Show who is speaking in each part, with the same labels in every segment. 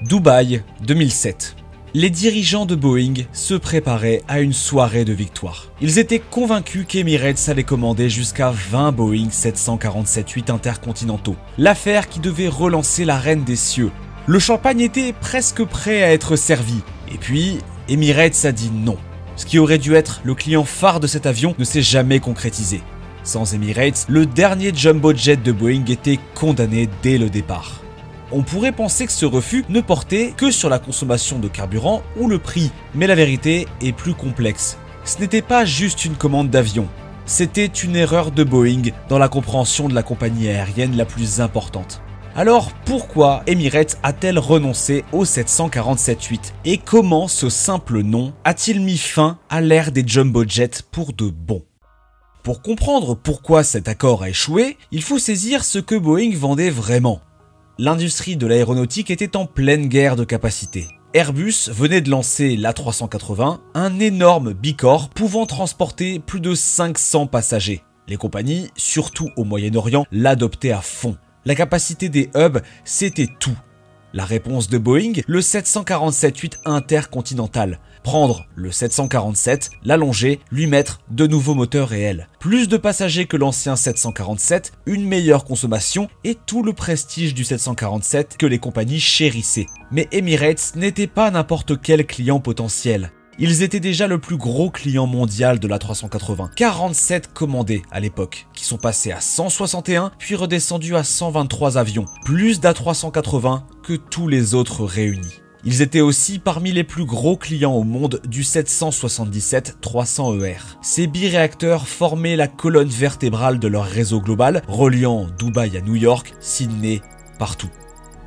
Speaker 1: Dubaï 2007. Les dirigeants de Boeing se préparaient à une soirée de victoire. Ils étaient convaincus qu'Emirates allait commander jusqu'à 20 Boeing 747-8 intercontinentaux. L'affaire qui devait relancer la reine des cieux. Le champagne était presque prêt à être servi. Et puis, Emirates a dit non. Ce qui aurait dû être le client phare de cet avion ne s'est jamais concrétisé. Sans Emirates, le dernier jumbo jet de Boeing était condamné dès le départ. On pourrait penser que ce refus ne portait que sur la consommation de carburant ou le prix, mais la vérité est plus complexe. Ce n'était pas juste une commande d'avion, c'était une erreur de Boeing dans la compréhension de la compagnie aérienne la plus importante. Alors pourquoi Emirates a-t-elle renoncé au 747-8 et comment ce simple nom a-t-il mis fin à l'ère des jumbo jets pour de bon? Pour comprendre pourquoi cet accord a échoué, il faut saisir ce que Boeing vendait vraiment. L'industrie de l'aéronautique était en pleine guerre de capacité. Airbus venait de lancer l'A380, un énorme bicorps pouvant transporter plus de 500 passagers. Les compagnies, surtout au Moyen-Orient, l'adoptaient à fond. La capacité des hubs, c'était tout. La réponse de Boeing, le 747-8 intercontinental. Prendre le 747, l'allonger, lui mettre de nouveaux moteurs réels. Plus de passagers que l'ancien 747, une meilleure consommation et tout le prestige du 747 que les compagnies chérissaient. Mais Emirates n'était pas n'importe quel client potentiel. Ils étaient déjà le plus gros client mondial de l'A380, 47 commandés à l'époque, qui sont passés à 161 puis redescendus à 123 avions, plus d'A380 que tous les autres réunis. Ils étaient aussi parmi les plus gros clients au monde du 777-300ER. Ces biréacteurs formaient la colonne vertébrale de leur réseau global, reliant Dubaï à New York, Sydney, partout.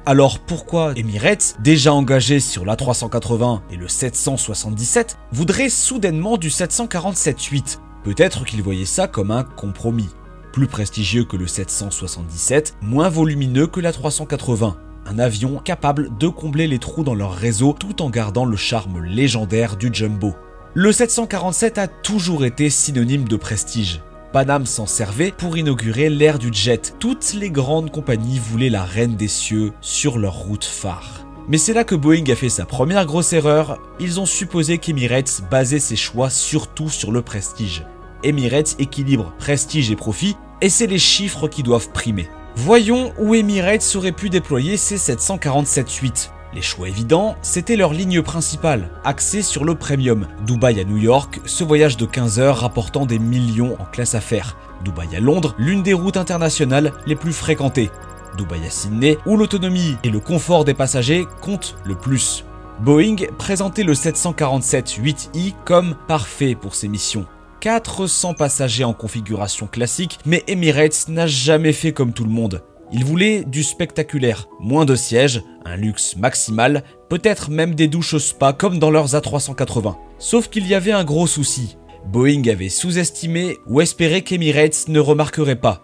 Speaker 1: Alors pourquoi Emirates, déjà engagé sur l'A380 et le 777, voudrait soudainement du 747-8? Peut-être qu'ils voyaient ça comme un compromis. Plus prestigieux que le 777, moins volumineux que l'A380. Un avion capable de combler les trous dans leur réseau tout en gardant le charme légendaire du jumbo. Le 747 a toujours été synonyme de prestige. Panam s'en servait pour inaugurer l'ère du jet. Toutes les grandes compagnies voulaient la reine des cieux sur leur route phare. Mais c'est là que Boeing a fait sa première grosse erreur. Ils ont supposé qu'Emirates basait ses choix surtout sur le prestige. Emirates équilibre prestige et profit, et c'est les chiffres qui doivent primer. Voyons où Emirates aurait pu déployer ses 747-8. Les choix évidents, c'était leur ligne principale, axée sur le premium. Dubaï à New York, ce voyage de 15 heures rapportant des millions en classe affaires. Dubaï à Londres, l'une des routes internationales les plus fréquentées. Dubaï à Sydney, où l'autonomie et le confort des passagers comptent le plus. Boeing présentait le 747-8i comme parfait pour ces missions. 400 passagers en configuration classique, mais Emirates n'a jamais fait comme tout le monde. Il voulait du spectaculaire, moins de sièges, un luxe maximal, peut-être même des douches au spa comme dans leurs A380. Sauf qu'il y avait un gros souci. Boeing avait sous-estimé ou espéré qu'Emirates ne remarquerait pas.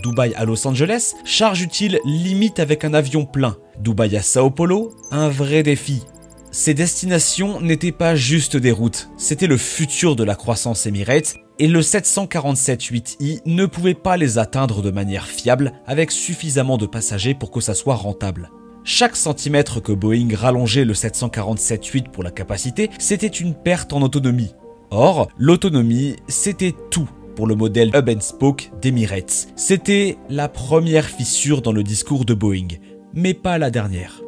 Speaker 1: Dubaï à Los Angeles, charge utile limite avec un avion plein. Dubaï à Sao Paulo, un vrai défi. Ces destinations n'étaient pas juste des routes, c'était le futur de la croissance Emirates et le 747-8i ne pouvait pas les atteindre de manière fiable avec suffisamment de passagers pour que ça soit rentable. Chaque centimètre que Boeing rallongeait le 747-8 pour la capacité, c'était une perte en autonomie. Or, l'autonomie, c'était tout pour le modèle Hub and Spoke d'Emirates. C'était la première fissure dans le discours de Boeing, mais pas la dernière.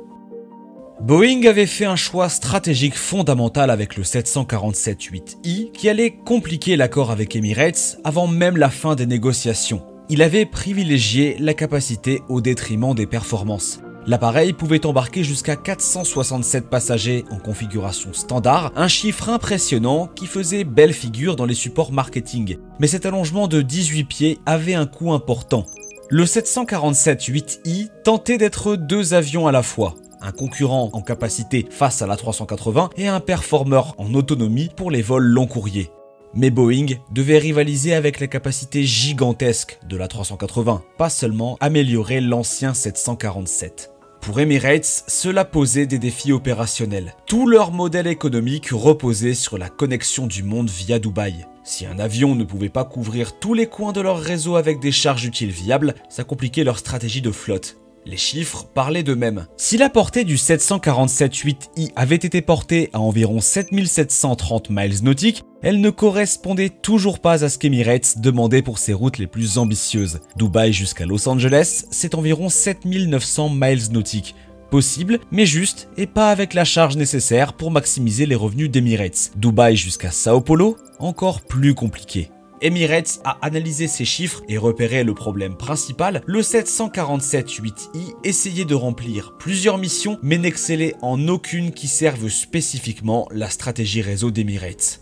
Speaker 1: Boeing avait fait un choix stratégique fondamental avec le 747-8i qui allait compliquer l'accord avec Emirates avant même la fin des négociations. Il avait privilégié la capacité au détriment des performances. L'appareil pouvait embarquer jusqu'à 467 passagers en configuration standard, un chiffre impressionnant qui faisait belle figure dans les supports marketing. Mais cet allongement de 18 pieds avait un coût important. Le 747-8i tentait d'être deux avions à la fois. Un concurrent en capacité face à l'A380 et un performeur en autonomie pour les vols long courriers. Mais Boeing devait rivaliser avec la capacité gigantesque de l'A380, pas seulement améliorer l'ancien 747. Pour Emirates, cela posait des défis opérationnels. Tout leur modèle économique reposait sur la connexion du monde via Dubaï. Si un avion ne pouvait pas couvrir tous les coins de leur réseau avec des charges utiles viables, ça compliquait leur stratégie de flotte. Les chiffres parlaient d'eux-mêmes. Si la portée du 747-8i avait été portée à environ 7730 miles nautiques, elle ne correspondait toujours pas à ce qu'Emirates demandait pour ses routes les plus ambitieuses. Dubaï jusqu'à Los Angeles, c'est environ 7900 miles nautiques. Possible, mais juste et pas avec la charge nécessaire pour maximiser les revenus d'Emirates. Dubaï jusqu'à Sao Paulo, encore plus compliqué. Emirates a analysé ces chiffres et repéré le problème principal. Le 747-8i essayait de remplir plusieurs missions mais n'excellait en aucune qui serve spécifiquement la stratégie réseau d'Emirates.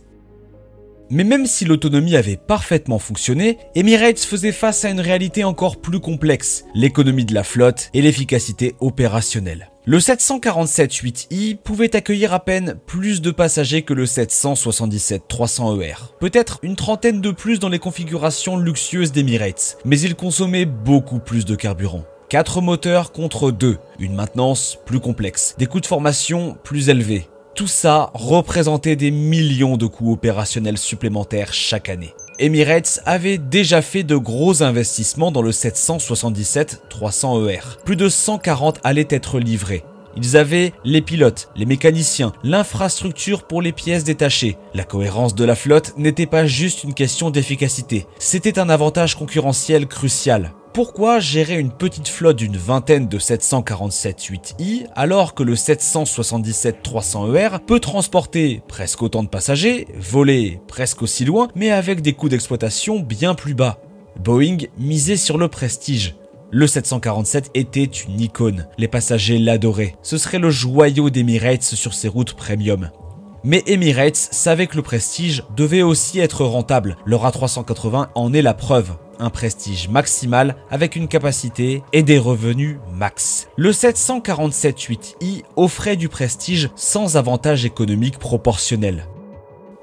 Speaker 1: Mais même si l'autonomie avait parfaitement fonctionné, Emirates faisait face à une réalité encore plus complexe, l'économie de la flotte et l'efficacité opérationnelle. Le 747-8i pouvait accueillir à peine plus de passagers que le 777-300ER, peut-être une trentaine de plus dans les configurations luxueuses d'Emirates, mais il consommait beaucoup plus de carburant. 4 moteurs contre 2, une maintenance plus complexe, des coûts de formation plus élevés. Tout ça représentait des millions de coûts opérationnels supplémentaires chaque année. Emirates avait déjà fait de gros investissements dans le 777-300ER. Plus de 140 allaient être livrés. Ils avaient les pilotes, les mécaniciens, l'infrastructure pour les pièces détachées. La cohérence de la flotte n'était pas juste une question d'efficacité, c'était un avantage concurrentiel crucial. Pourquoi gérer une petite flotte d'une vingtaine de 747-8i alors que le 777-300ER peut transporter presque autant de passagers, voler presque aussi loin, mais avec des coûts d'exploitation bien plus bas? Boeing misait sur le prestige. Le 747 était une icône, les passagers l'adoraient. Ce serait le joyau d'Emirates sur ses routes premium. Mais Emirates savait que le prestige devait aussi être rentable. Leur A380 en est la preuve. Un prestige maximal avec une capacité et des revenus max. Le 747-8i offrait du prestige sans avantage économique proportionnel.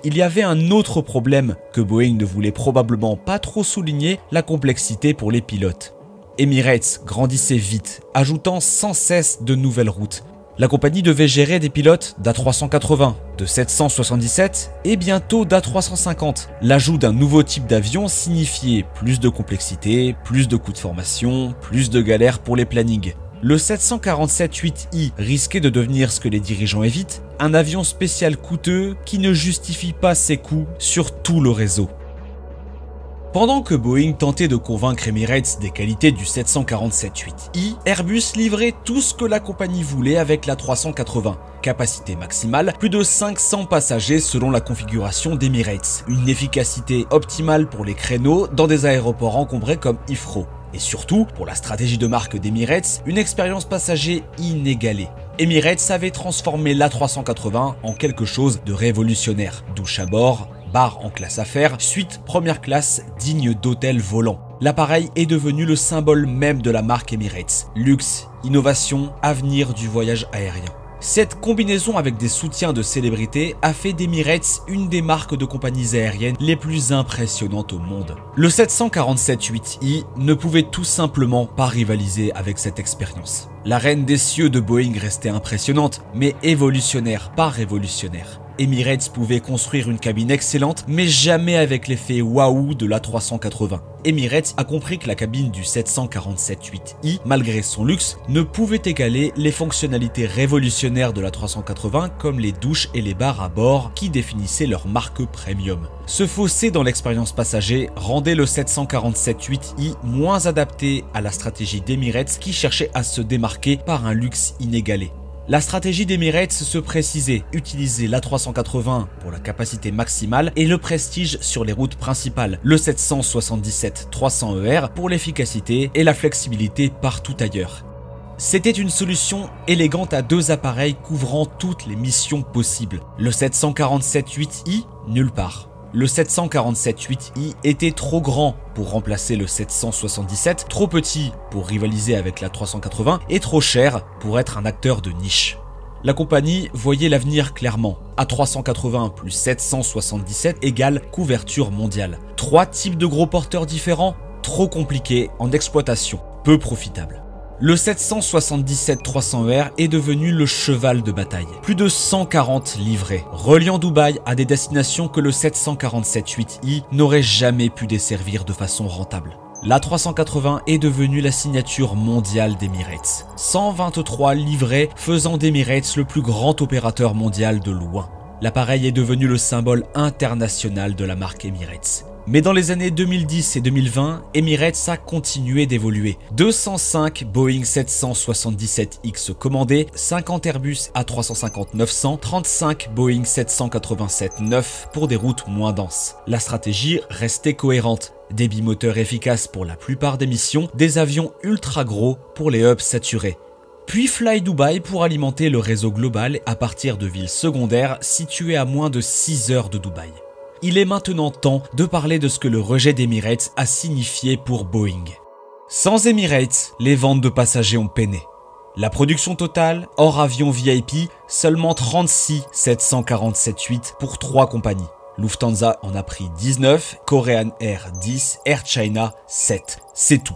Speaker 1: Il y avait un autre problème que Boeing ne voulait probablement pas trop souligner, la complexité pour les pilotes. Emirates grandissait vite, ajoutant sans cesse de nouvelles routes. La compagnie devait gérer des pilotes d'A380, de 777 et bientôt d'A350. L'ajout d'un nouveau type d'avion signifiait plus de complexité, plus de coûts de formation, plus de galères pour les plannings. Le 747-8i risquait de devenir ce que les dirigeants évitent, un avion spécial coûteux qui ne justifie pas ses coûts sur tout le réseau. Pendant que Boeing tentait de convaincre Emirates des qualités du 747-8i, Airbus livrait tout ce que la compagnie voulait avec la 380. Capacité maximale, plus de 500 passagers selon la configuration d'Emirates. Une efficacité optimale pour les créneaux dans des aéroports encombrés comme Heathrow. Et surtout, pour la stratégie de marque d'Emirates, une expérience passager inégalée. Emirates avait transformé l'A380 en quelque chose de révolutionnaire. Douche à bord, bar en classe affaires, suite première classe digne d'hôtel volant. L'appareil est devenu le symbole même de la marque Emirates. Luxe, innovation, avenir du voyage aérien. Cette combinaison avec des soutiens de célébrités a fait d'Emirates une des marques de compagnies aériennes les plus impressionnantes au monde. Le 747-8i ne pouvait tout simplement pas rivaliser avec cette expérience. La reine des cieux de Boeing restait impressionnante, mais évolutionnaire, pas révolutionnaire. Emirates pouvait construire une cabine excellente, mais jamais avec l'effet waouh de l'A380. Emirates a compris que la cabine du 747-8i, malgré son luxe, ne pouvait égaler les fonctionnalités révolutionnaires de l'A380 comme les douches et les bars à bord qui définissaient leur marque premium. Ce fossé dans l'expérience passager rendait le 747-8i moins adapté à la stratégie d'Emirates qui cherchait à se démarquer par un luxe inégalé. La stratégie d'Emirates se précisait, utiliser l'A380 pour la capacité maximale et le prestige sur les routes principales, le 777-300ER pour l'efficacité et la flexibilité partout ailleurs. C'était une solution élégante à deux appareils couvrant toutes les missions possibles. Le 747-8i, nulle part. Le 747-8i était trop grand pour remplacer le 777, trop petit pour rivaliser avec la 380 et trop cher pour être un acteur de niche. La compagnie voyait l'avenir clairement. A380 plus 777 égale couverture mondiale. 3 types de gros porteurs différents, trop compliqués en exploitation, peu profitables. Le 777-300ER est devenu le cheval de bataille. Plus de 140 livrets, reliant Dubaï à des destinations que le 747-8i n'aurait jamais pu desservir de façon rentable. L'A380 est devenue la signature mondiale d'Emirates. 123 livrets faisant d'Emirates le plus grand opérateur mondial de loin. L'appareil est devenu le symbole international de la marque Emirates. Mais dans les années 2010 et 2020, Emirates a continué d'évoluer. 205 Boeing 777X commandés, 50 Airbus A350-900, 35 Boeing 787-9 pour des routes moins denses. La stratégie restait cohérente. Des bimoteurs efficaces pour la plupart des missions, des avions ultra gros pour les hubs saturés. Puis Fly Dubai pour alimenter le réseau global à partir de villes secondaires situées à moins de 6 heures de Dubaï. Il est maintenant temps de parler de ce que le rejet d'Emirates a signifié pour Boeing. Sans Emirates, les ventes de passagers ont peiné. La production totale, hors avion VIP, seulement 36 747-8 pour 3 compagnies. Lufthansa en a pris 19, Korean Air 10, Air China 7. C'est tout.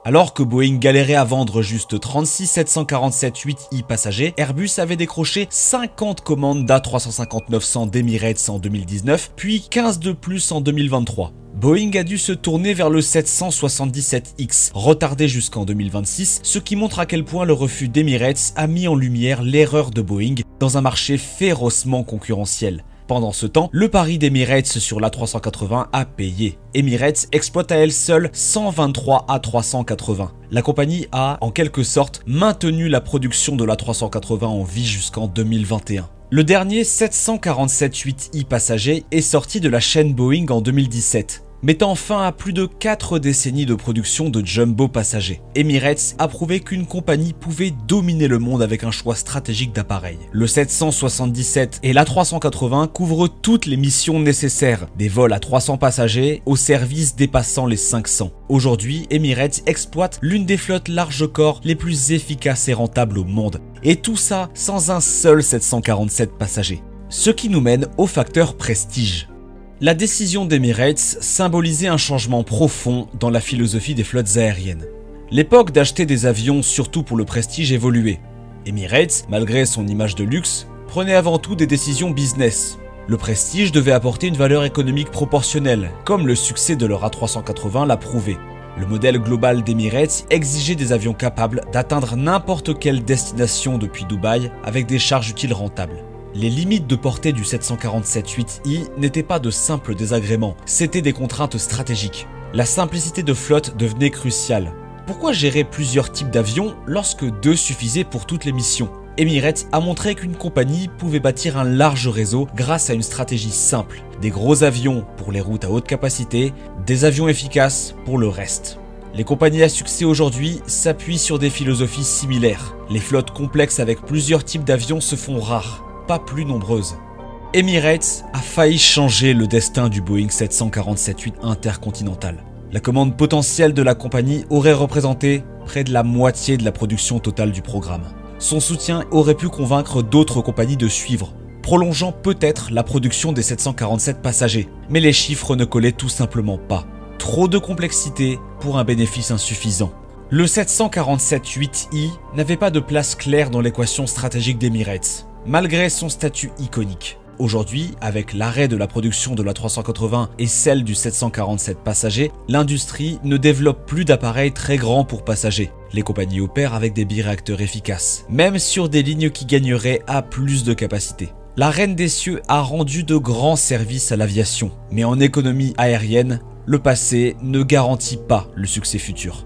Speaker 1: Alors que Boeing galérait à vendre juste 36 747-8i passagers, Airbus avait décroché 50 commandes d'A350-900 d'Emirates en 2019, puis 15 de plus en 2023. Boeing a dû se tourner vers le 777X, retardé jusqu'en 2026, ce qui montre à quel point le refus d'Emirates a mis en lumière l'erreur de Boeing dans un marché férocement concurrentiel. Pendant ce temps, le pari d'Emirates sur l'A380 a payé. Emirates exploite à elle seule 123 A380. La compagnie a, en quelque sorte, maintenu la production de l'A380 en vie jusqu'en 2021. Le dernier 747-8i passager est sorti de la chaîne Boeing en 2017. Mettant fin à plus de 4 décennies de production de jumbo passagers. Emirates a prouvé qu'une compagnie pouvait dominer le monde avec un choix stratégique d'appareils. Le 777 et l'A380 couvrent toutes les missions nécessaires, des vols à 300 passagers aux services dépassant les 500. Aujourd'hui, Emirates exploite l'une des flottes large corps les plus efficaces et rentables au monde. Et tout ça sans un seul 747 passagers. Ce qui nous mène au facteur prestige. La décision d'Emirates symbolisait un changement profond dans la philosophie des flottes aériennes. L'époque d'acheter des avions surtout pour le prestige évoluait. Emirates, malgré son image de luxe, prenait avant tout des décisions business. Le prestige devait apporter une valeur économique proportionnelle, comme le succès de leur A380 l'a prouvé. Le modèle global d'Emirates exigeait des avions capables d'atteindre n'importe quelle destination depuis Dubaï avec des charges utiles rentables. Les limites de portée du 747-8i n'étaient pas de simples désagréments, c'étaient des contraintes stratégiques. La simplicité de flotte devenait cruciale. Pourquoi gérer plusieurs types d'avions lorsque 2 suffisaient pour toutes les missions? Emirates a montré qu'une compagnie pouvait bâtir un large réseau grâce à une stratégie simple. Des gros avions pour les routes à haute capacité, des avions efficaces pour le reste. Les compagnies à succès aujourd'hui s'appuient sur des philosophies similaires. Les flottes complexes avec plusieurs types d'avions se font rares, pas plus nombreuses. Emirates a failli changer le destin du Boeing 747-8 intercontinental. La commande potentielle de la compagnie aurait représenté près de la moitié de la production totale du programme. Son soutien aurait pu convaincre d'autres compagnies de suivre, prolongeant peut-être la production des 747 passagers. Mais les chiffres ne collaient tout simplement pas. Trop de complexité pour un bénéfice insuffisant. Le 747-8i n'avait pas de place claire dans l'équation stratégique d'Emirates, malgré son statut iconique. Aujourd'hui, avec l'arrêt de la production de l'A380 et celle du 747 passagers, l'industrie ne développe plus d'appareils très grands pour passagers. Les compagnies opèrent avec des biréacteurs efficaces, même sur des lignes qui gagneraient à plus de capacité. La Reine des Cieux a rendu de grands services à l'aviation, mais en économie aérienne, le passé ne garantit pas le succès futur.